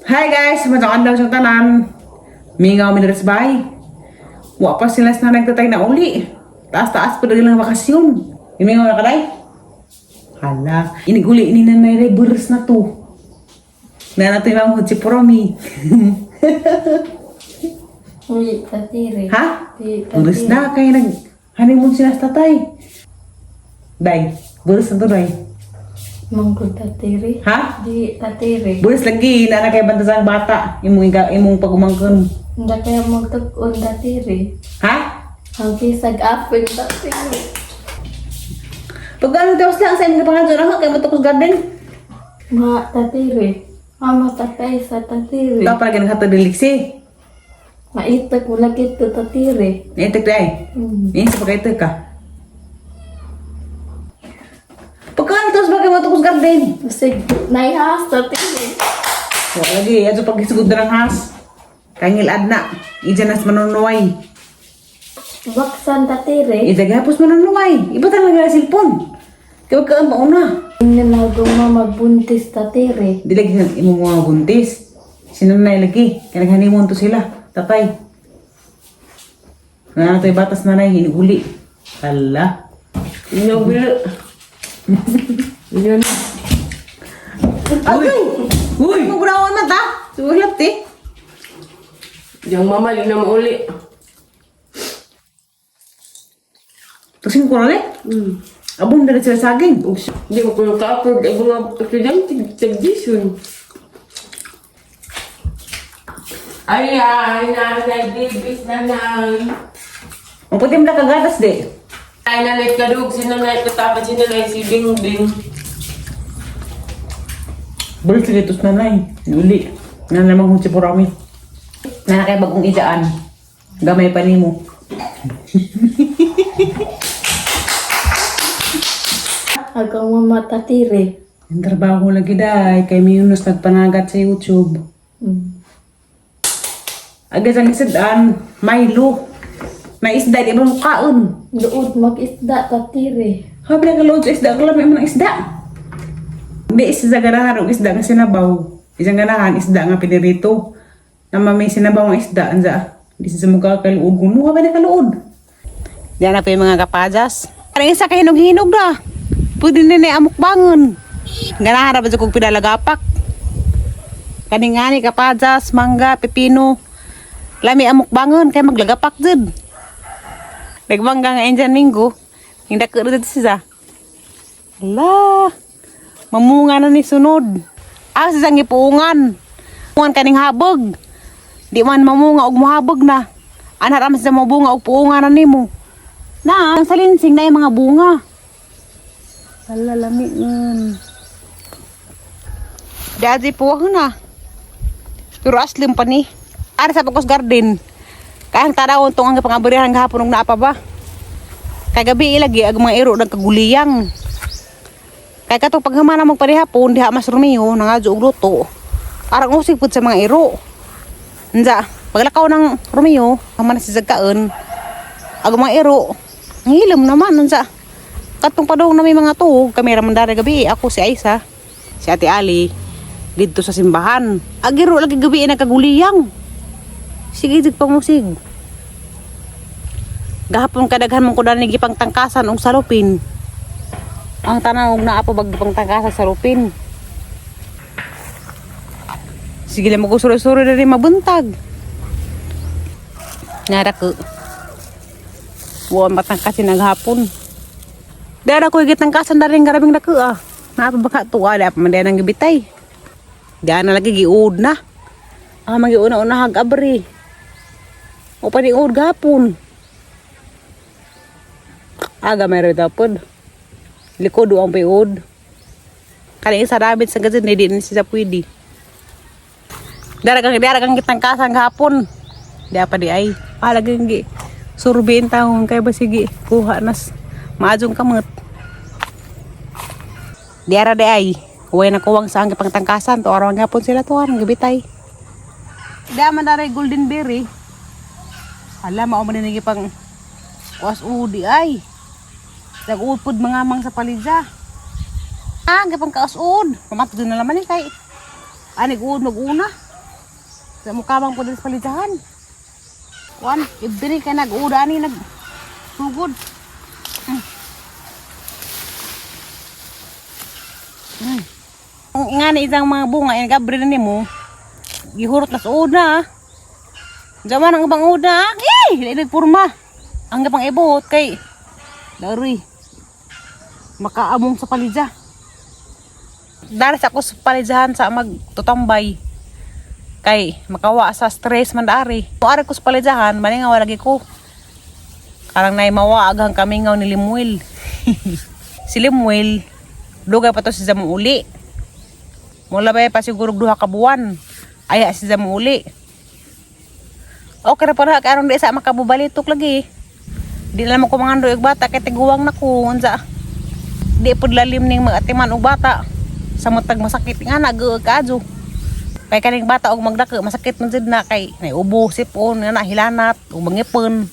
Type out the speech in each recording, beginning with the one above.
Hi guys, magandang adlaw sa tanan. Mingaw mi diri sa bahay. Wa pa sila na nagtatay na uli. Taas-taas pa lang bakasyon. Mingaw na kaday. Hala, iniguli ni nanay ray beres na to. Na nato yung mga si Promi. Uy, tatiri. Ha? Beres na kay nag honeymoon sila sa tatay. Day, beres na to day. Mangkod tatiri. Ha? Di tatiri. Beres lagi na kay bantasang bata. Imong pagumangkon. Hindi kaya magtukon tatiri. Ha? Ang kisag apin tatiri. Pag ano tawas lang sa imong pangadyo na kay matukos garden. Ma tatiri. Mama tatay sa tatiri. Ito pala ganang hatod diliksi. Maitak mo lagi ito tatiri. Itik day. Ini sa pagkaitik ka. Pagkaan ito sebagai matukos garden. Kasi naihas tatiri. Wala lagi, ato pag isugod na ng has. Kangil adna. Ijanas manunuway. Baksan tatiri. Idagapos manunuway. Iba talaga na silpon. Kaya wag ka ang mauna. Nanagong mama buntis tatiri. Di lagi imong mga buntis. Sinunay lagi. Kaya naghanimon to sila. Tatay. Nga ito yung batas na nai. Hiniguli. Hala. Yung bilo. Yun. Agay! Uy! Ano burawan man ta? Suhilap ti. Yung mama, yun na mauli. Tusin ko na le. Abong na sila saging. Hindi ko kung ka-afford ang mga estudyante, tag-dison. Ay, nanay, bibis, nanay. Ang puti mo na kagatas de. Ay, nanay, kadug, sinanay, katapat, sinanay, si Ding-Ding. Bulis litos na nai. Uli. Na namang hunsi porami. Na kay bagong idaan. Gamay pa nimo. Agang mama tatiri. Ang trabaho lagi day. Kay Miyunos nagpanagat sa YouTube. Agad ang isadaan. Milo. Na isda, di ba mo kaon? Luod mag-isda tatiri. Habi na kalood sa isda. Kalamay mo ng isda. Hindi isda ganahan o isda nga sinabaw. Isang ganahan isda nga pinirito. Na may sinabaw nga isda. Anza. Hindi sa mukha kaluod. Gunuha ba na kaluod? Diyan na po yung mga kapajas. Parang isa ka hinog-hinog na. Pwede na na amok bangon. Ganahan na ba sa kong pinalagapak? Kaningani kapajas, mangga, pepino. Lami amok bangon kaya maglagapak dyan. Nagmangga nga dyan minggo. Hindi ka rin dito siya. Ala. Mamunga na ni sunod. Sisang ipuungan. Puungan kaning habog. Di man mamunga og muhabog na. Anak ramas sa mabunga og puungan na nimo. Na, ang salinsing na yung mga bunga. Alalamin. Dadi po ako na. Pero aslim pa ni. Ara sa Pagkos Garden. Kaya ang tarawon itong ang pangabarihan gahapon ng naapa ba. Kagabi ilagi ag mga iro nagkaguliyang. Kaya katong paghamana mong parihapon, diha mas Romeo, nangadyo og luto. Arang usig pud sa mga iro. Nza, paglakaw ng Romeo, hamana si Zagkaan. Ag mga iro, ang hilom naman, nza. Katong padong na may mga tuog, kami ramandara gabi, ako si Aisa, si Ate Ali, dito sa simbahan. Ag iro lagi gabi nagkaguliyang. Sige, pamusig. Gahapon kadaghan mong kuda ni gipang tangkasan og salupin. Ang tanaw na apo bag gipang tangkasan sa salupin. Sige lang magusuro-suro na rin mabuntag. Nara ko. Buwan matangkasin naghapon. Dara ko higit tangkasan na rin garabing na ko ah. Napa baka tuwa da pa man ng gibitay. Diyan na lagi giud na. Magiuna-una hag-abri. O pa uod gapon. Aga may rin tapod. Likod ang payod. Kani isa rabit sa gazin, hindi na siya pwede. Dara kang kitang kasang gapon. Di pa di ay. Lagi nga. Surbiin taon kaya ba sige. Kuha nas. Maadjong kamot. Diara di ay. Huwag na kuwang sa hanggang pangtangkasan. To araw nga po sila to. Arang gabitay. Diya man daray golden berry. Alam mo maninigi pang was udi ay. Nag-uud mga mang sa palidya. Gapang kausud. Pamatod na naman kay. Anig uod mag-una. Sa mukha bang po sa palisahan. Wan, ibdiri kay nag-uda ni nagsugod. Nga na isang mga bunga, yung gabriel ni mo, gihurot na sa uda. Zaman ang ibang uda, nagpurma. Ang gapang ibuhot kay, dari, makaamong sa palidya. Daras ako sa palidyahan sa magtutambay. Kay, makawa sa stress man dari. Kung ari ko sa palidyahan, maningaw lagi ko. Karang naimawa agang kamingaw ni Limuel. Si Limuel, dugay pa to si Zamong uli. Mula ba pa siguro 2 ka buwan. Aya si Zamong uli. Okay ra para karon di sa makabubalitok lagi. Di na mo ko mangando og bata kay tiguwang na ko unsa. Di pud lalim ning magatiman og bata. Sa matag masakit nga na kaadyo. Kay kaning bata og magdako masakit man jud na kay ubo sipon na hilanat ug mangipon.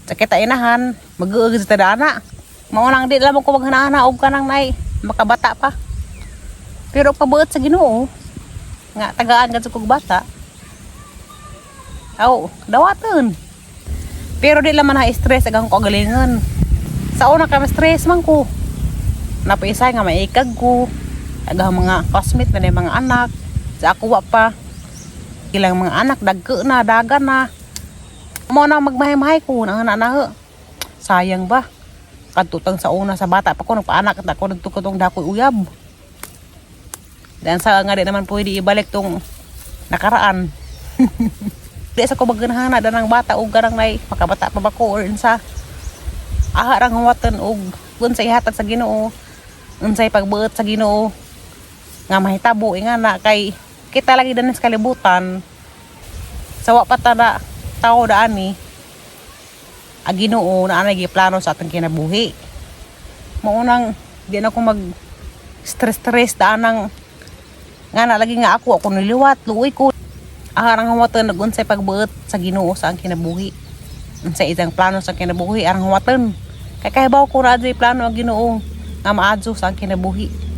Sakit ta inahan, mag-uug sa tadana. Mao lang di lamang ko maghana og kanang nay makabata pa. Pero pabuot sa Ginoo nga tagaan gad sa kog bata. Aw, dawaton. Pero di laman ha stress agang ko galingon. Sa una ka stress man ko. Napaisay nga maikag ko. Agang mga classmate na mga anak. Sa ako wa pa. Ilang mga anak dagko na, dagan na. Mo na magmahay-mahay ko nang anak. Sayang ba? Kadtutang sa una sa bata pa ko nagpaanak at ako nagtukotong dakoy uyab. Dan sa nga di naman pwede ibalik tong nakaraan. Di sa ko maganahana danang bata og garang nay makabata pa ba ko or unsa. Aha rang huwatan og unsay ihatag sa Ginoo. Unsay pagbuot sa Ginoo. Nga mahitabo nga na kay kita lagi danis kalibutan. Sawa pa ta na tao daani. A Ginoo na anay giplano sa atong kinabuhi. Maunang di na ko mag stress daanang nga na lagi nga ako niliwat luoy ko. Arang hawatan nagunsay pagbuot sa Ginoo sa ang kinabuhi. Unsay isang plano sa kinabuhi arang hawatan. Kay kahibaw ko ra di plano ang Ginoo nga maadyo sa ang kinabuhi.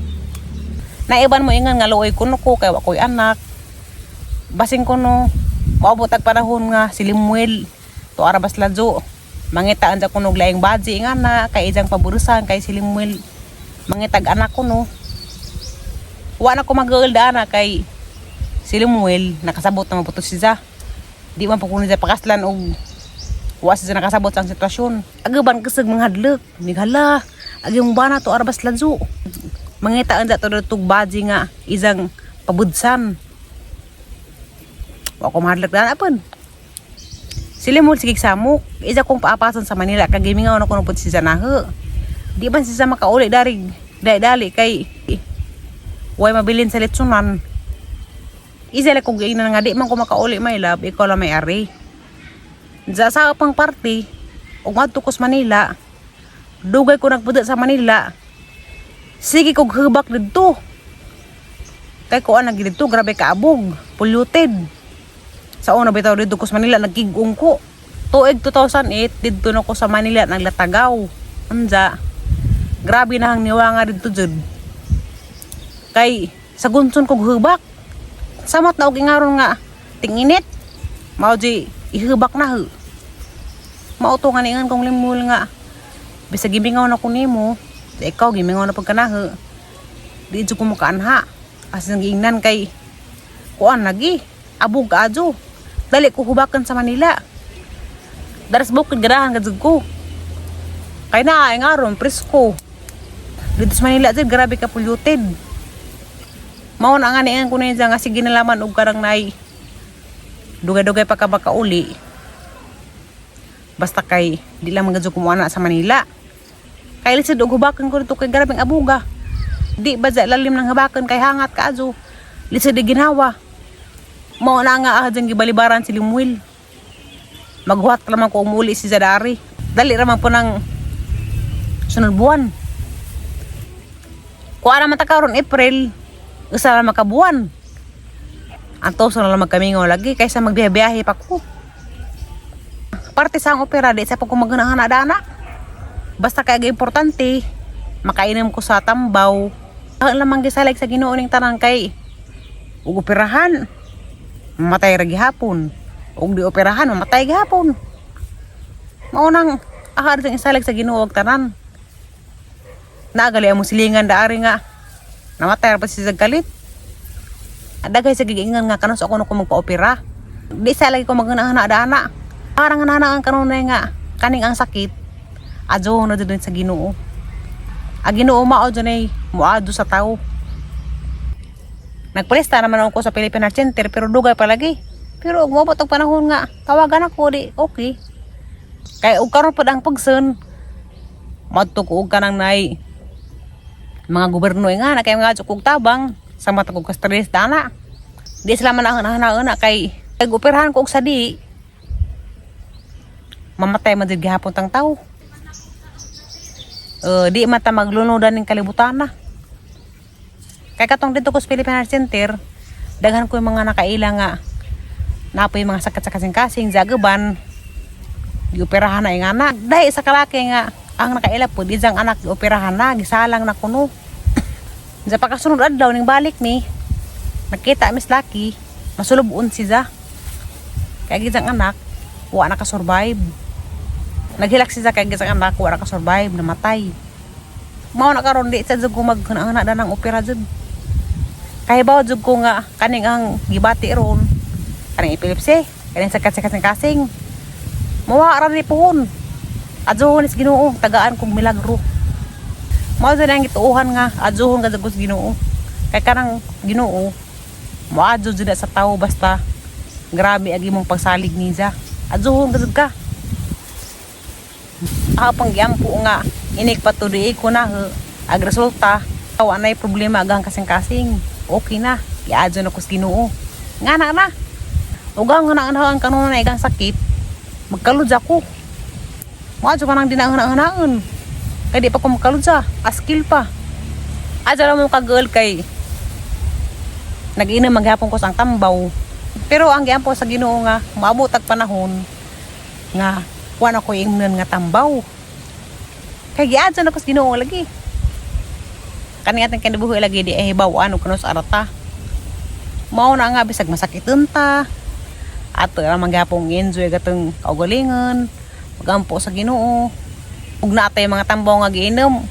Naiban mo ingan nga luoy kuno ko kay wa koy anak. Basing kuno maabot ag panahon nga si Limuel to arabas ladyo. Mangitaan sa kuno laing badji nga na kay ijang paburusan kay si Limuel mangitag anak kuno. Wa na ko mag-uulda na kay si Limuel nakasabot na maputos siya. Di man po kuno siya pakaslan og wa siya nakasabot sa sitwasyon. Agaban kasag mga hadlok, mighala. Agyong bana to arabas ladyo. Mangitaan sa to tug badji nga isang pabudsan. Wa ko mahadlok na apon. Si Limuel sige samok, isa kong paapason sa Manila kag gimingaw na kuno pud siya nahe. Di man siya makauli darig dali kay way mabilin sa litsunan. Isa lang kung gainan nga di man ko makauli my love, ikaw lang may ari. Sa pang party, o madto ko sa Manila, dugay ko nagpuda sa Manila, sige kong hubak dito. Kay ko anag dito, grabe kaabog, polluted. Sa una bitaw dito ko sa Manila, nagkigong ko. Tuig 2008, dito na ko sa Manila, naglatagaw. Anja, grabe na hang niwa nga dito jud. Kay sa gunson kog hubak samot na og ingaron nga tinginit mao di ihubak na hu mao to nga ningan kong Limuel nga bisag gimingaw na ko nimo ikaw gimingaw na pagkanahe di jud ko makaanha as nang giingnan kay kuan lagi abog adyo dali ko hubakan sa Manila daras bukid ganahan gad ko kay naa ingaron presko dito sa Manila jud grabe ka polluted. Mao na nga niyan ko na nga sige nalaman og karang nay dugay-dugay pa ka makauli. Basta kay di lang magadyo ko ana sa Manila. Kay lisod og hubakan ko dito kay grabeng abuga. Di ba lalim ng habakan kay hangat kaadyo. Lisod di ginawa. Mao na nga ahadjang gibalibaran si Limuel. Maghuwat lamang ko umuli si Zadari. Dali raman po ng sunod buwan. Kuha naman ta karon April. Usa lang makabuwan. Anto sa lang magkamingaw lagi kaysa magbiyahe pa ko. Parte sa ang opera di sa pag kumaganahan dana. Basta kay importante makainom ko sa tambaw. Ang lamang gisalig sa Ginoo ning tanan kay ug operahan. Mamatay ra gihapon. Og di operahan mamatay gihapon. Mao nang ahar sa isalig sa Ginoo og tanan. Nagali mo silingan daari nga namatay ra pa si Zagalit. Adagay sa gigingan nga kanos ako ko magpa-opera. Di sa lagi ko magana ana. Parang nanaan kanunay nga kaning ang sakit. Adyo na dun sa Ginoo. Ang Ginoo mao dunay muado sa tao. Nagpalista naman ako sa Philippine Heart Center pero dugay palagi. Pero ug moabot og panahon nga tawagan ako di okay. Kay ug karon pud ang pagsun madto ko og kanang nay mga gobyerno nga na kay mga kog tabang sa mata kog stress dana. Di sila man ang kay operahan ko og sadi. Mamatay man jud gihapon tang tawo. Di mata maglunudan ning kalibutan na. Kay katong dito ko sa Philippine Heart Center, daghan ko yung mga nakaila nga napoy mga sakit sa kasing-kasing, jagaban, gioperahan na yung anak. Dahil sa kalaki nga, ang nakaila po, di jang anak gioperahan na, gisalang na kuno. Sa pagkasunod adlaw ning balik ni, nakita Miss Lucky, masulubon siya. Kaya gizang anak, wa nakasurvive. Naghilak siya kaya gizang anak, wa nakasurvive, namatay. Mao na karon di sa jud ko magkana na ng opera jud. Kaya ba jud ko nga kaning ang gibati ron. Kaning epilepsy, kaning sakit kasing. Mawa ra ni puhon. Adyohon is Ginoo, tagaan kong milagro. Mao jud ang gituuhan nga adyohon ka jud sa Ginoo. Kay kanang Ginoo, moadyo jud sa tao basta grabe agi mong pagsalig niya. Adyohon ka jud ka. Pang giampo nga inik patuloy ko na ag resulta wa nay problema agang kasing-kasing okay na giadyo na ko sa Ginoo nga na ugang nga kanon na igang sakit magkaludya ko moadyo ka nang dinangan kay di pa ko magkaludya askil pa adyo mo ka girl kay nag-inom maghapon ko sang tambaw pero ang giampo sa Ginoo nga maabot ag panahon nga wa na ko ingnon nga tambaw. Kaya giadso na ko sa Ginoo lagi. Kani ating kinabuhi lagi di hibaw ano kuno sa arata. Mao na nga bisag masakiton ta. Ato ra manggapong enjoy gatong kaugalingon, magampo sa Ginoo. Ug natay mga tambaw nga giinom.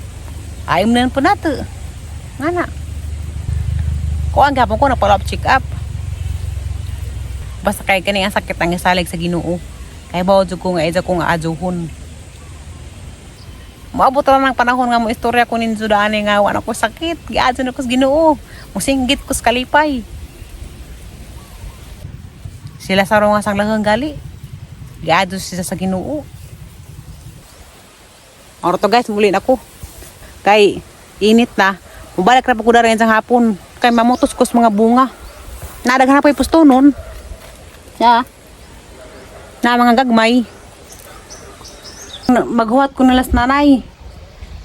Ayom nan po nato. Ngana. Ko ang gapon ko na follow up check up. Basta kay kani ang sakit ang isalig sa Ginoo. Kay bawod jud ko nga ko nga adyohon. Maabot ra nang panahon nga mo istorya ko ninyo daani nga wa na ko sakit, giadyo na ko sa Ginoo. Musinggit ko sa kalipay. Sila sa nga sang langang gali. Giadyo sila sa Ginoo. Oro to guys, muli na ko. Kay init na. Mubalik ra pa ko darin sa hapon. Kay mamutos ko sa mga bunga. Nadaghan na pa ipusto nun. Ya. Na mga gagmay. Maghuwat ko nalas nanay.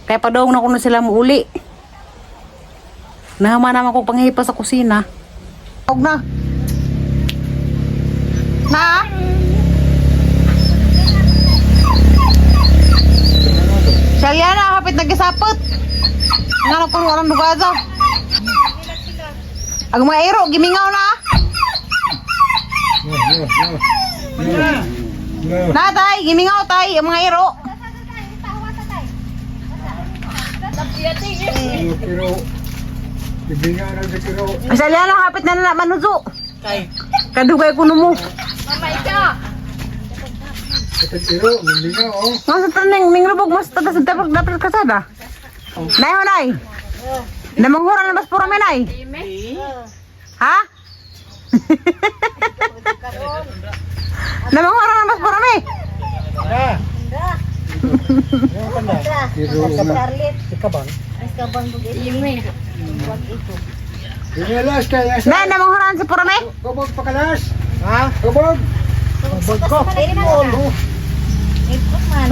Kaya padawag na ko na sila muuli. Nahama naman ko panghipa sa kusina. Huwag na. Na? Salya na, kapit nagkasapot. Nga ko walang dugaza. Ang mga ero, gimingaw na. Na tay, gimingaw tay, ang mga iro. Masalya lang hapit na na manuzo. Kadugay ko mo. Mamay ka! Masa taning mingrubog mas tagas dapat kasada. Nay honay. Namanghura na bas pura menay. Ha? Namanghura na bas pura me. Nay namanghura sa pura me. Kubog pakalas. Ha? Kubog. Kubog ko. Ikot man.